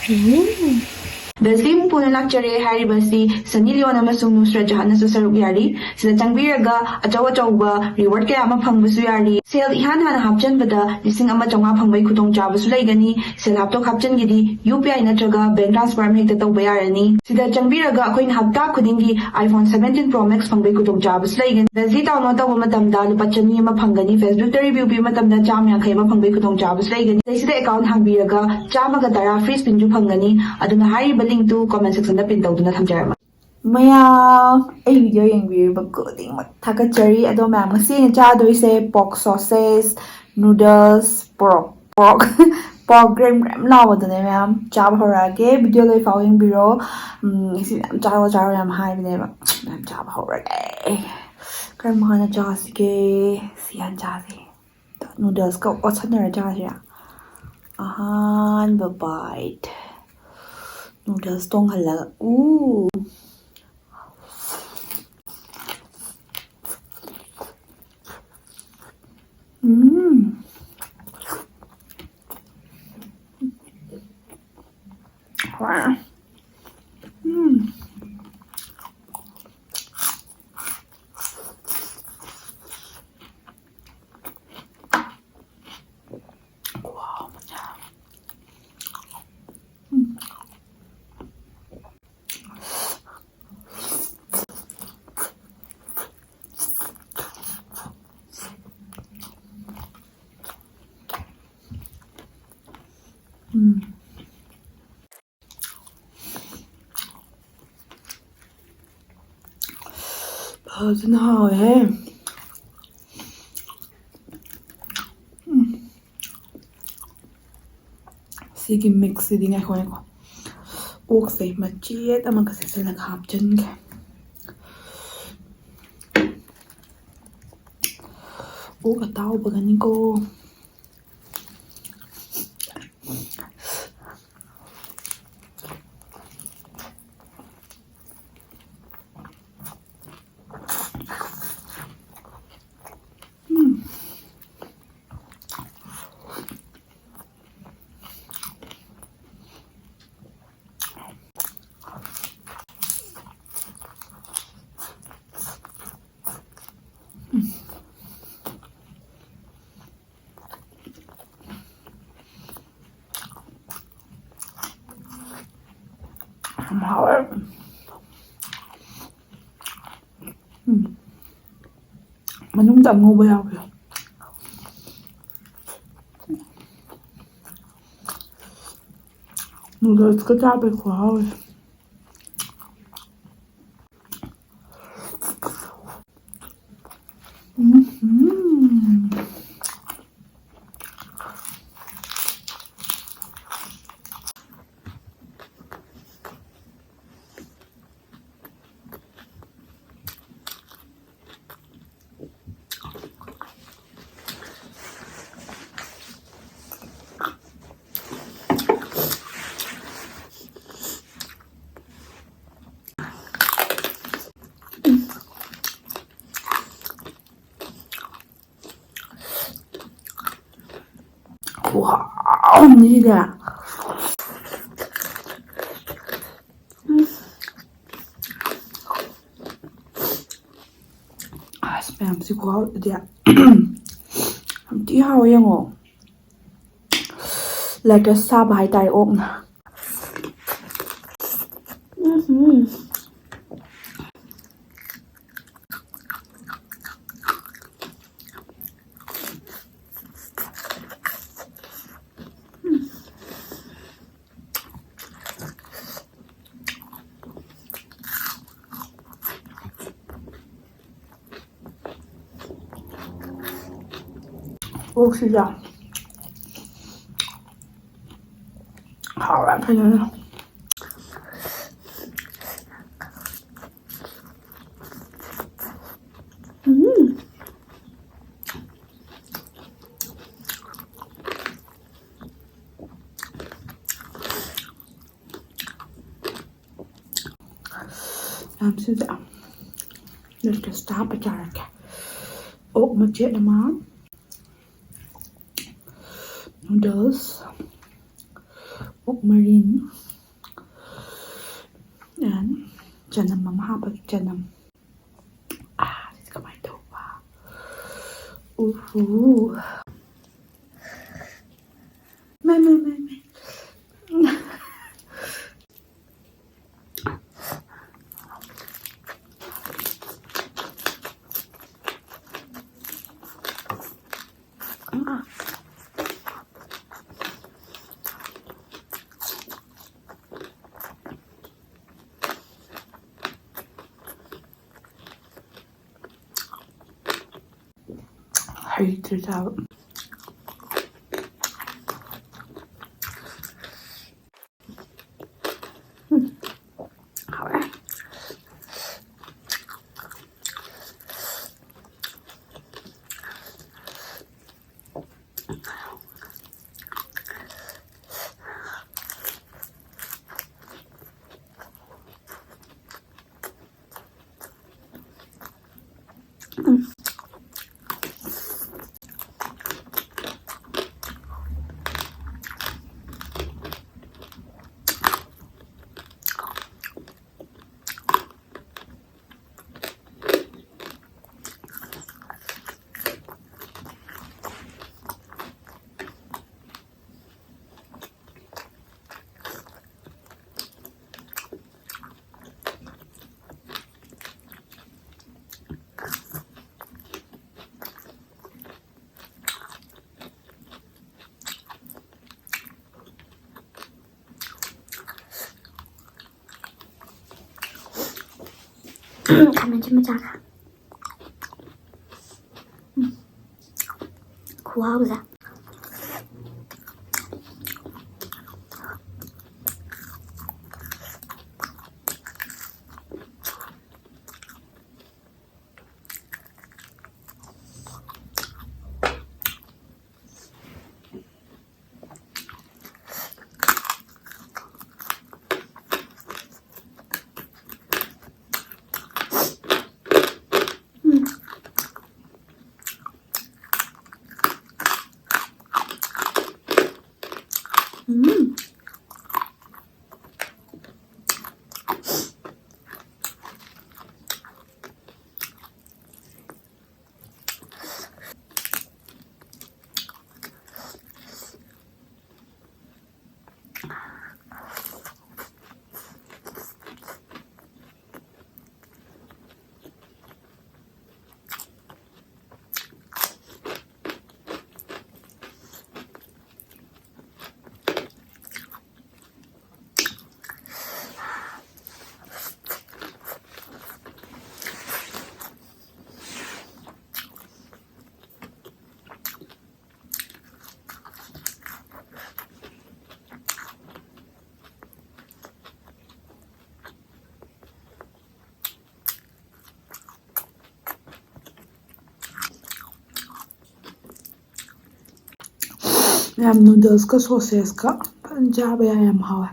Besim puno lakchare haribasi Sunny Leon amasung Nusrat Jahan nasu saruk yari sida changbiraga achawa reward kaya ama phangbasu yari sel ihan hana hapchanbada lising ama chawga phangbai khudong chabasu laigani sel haptok hapchangidi UPI natraga bank transfer hekta tawba yarani sida changbiraga akoin hapta khudingi iPhone 17 Pro Max phangbai khudong chabasu laigani bezi download tawba matamda lupa chani ama phangani Facebook da review bi matamda cham yankhai ama phangbai khudong chabasu laigani sida account hangbiraga chamaga tara free spin ju phangani aduna hariba link to comment section da pin tawduna thamjarama Mayam, a video yengbiriba khudingmak thakachari ado mayam ngasi na chadoise pork sausage, noodles, pork gram lawdane mayam chaba horage video loi faw yengbiro isi mayam charo yam haibne mayam chaba horage gram hana chasige sian chase noodles ka ochhanara chasira ahan bite noodles tong halaga ooh wow. Thật nào em Sige mix di ngay ko ko uk say machiet amang kasi sa naghap dyan ka uk ataw ba ganin ko mahal manung tạm ngu bao kìa noodles cái cha bị khóa rồi wow như thế nào spam si wow dia tí hao yang ngộ là cái sa bài tài ôm nè ốc xì dầu好了，看见了。Làm sao vậy? Để cái stop ở chả kìa. Ốc mà chết là má. Noodles. Ốc marine. ꯆꯅꯝ ꯑꯃ ꯍꯥꯞꯄꯒꯤ ꯆꯅꯝ ꯁꯤꯁꯦ ꯀꯃꯥꯏꯅ ꯇꯧꯕ ꯃꯩ ꯍꯩꯇ꯭ꯔꯦ ꯆꯥꯕ ꯍꯥꯎꯔꯦ 가면 좀 작아. 구워보자. ꯌꯥꯝ ꯅꯨꯗꯜꯁꯀ ꯁꯣꯁꯦꯁꯀ ꯐꯖꯅ ꯆꯥꯕ ꯌꯥꯏ ꯌꯥꯝ ꯍꯥꯎꯋꯦ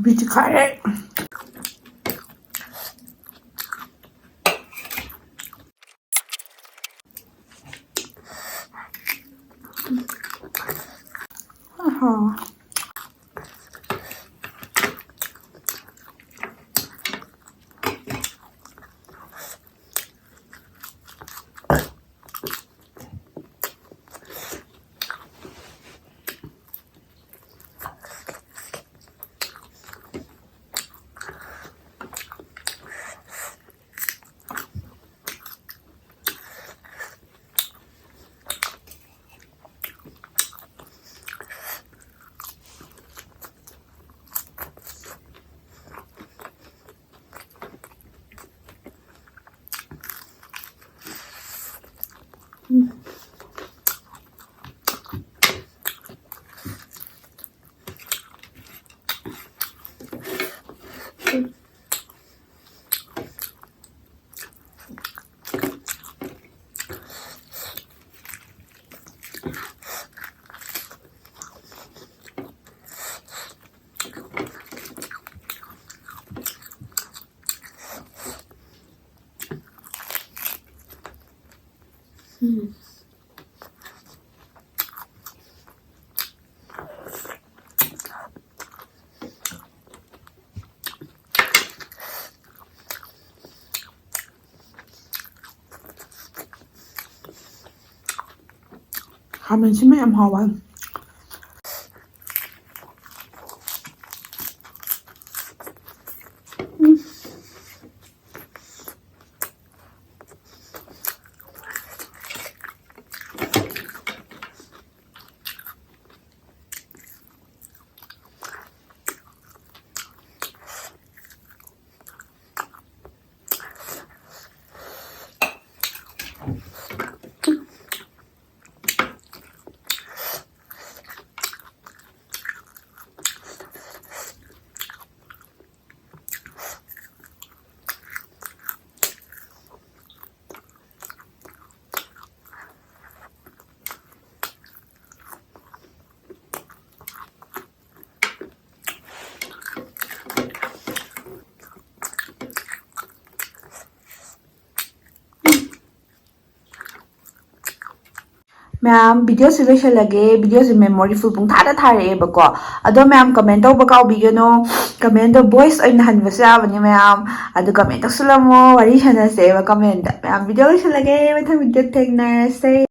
굽이 가래. 아하. 가면심에 ям 하완. ꯃꯌꯥꯝ ꯚꯤꯗꯤꯑꯣꯁꯤ ꯂꯣꯏꯁꯤꯜꯂꯒꯦ ꯚꯤꯗꯤꯑꯣꯁꯤ ꯃꯦꯃꯣꯔꯤ ꯐꯨꯜ ꯄꯨꯡꯊꯥꯗ ꯊꯥꯔꯛꯑꯦꯕꯀꯣ ꯑꯗꯣ ꯃꯌꯥꯝ ꯀꯃꯦꯟ ꯇꯧꯕ ꯀꯥꯎꯕꯤꯒꯅꯨ ꯀꯃꯦꯟꯗꯣ ꯚꯣꯏꯁ ꯑꯣꯏꯅ ꯍꯟꯕꯁꯨ ꯌꯥꯕꯅꯤ ꯃꯌꯥꯝ ꯑꯗꯨ ꯀꯃꯦꯟ ꯇꯧꯁꯤꯜꯂꯝꯃꯣ ꯋꯥꯔꯤ ꯁꯥꯟꯅꯁꯦꯕ ꯀꯃꯦꯟꯗ ꯃꯌꯥꯝ ꯚꯤꯗꯤꯑꯣ ꯂꯣꯏꯁꯤꯜꯂꯒꯦ ꯃꯊꯪ ꯚꯤꯗꯤꯑꯣ ꯊꯦꯡꯅꯔꯁꯦ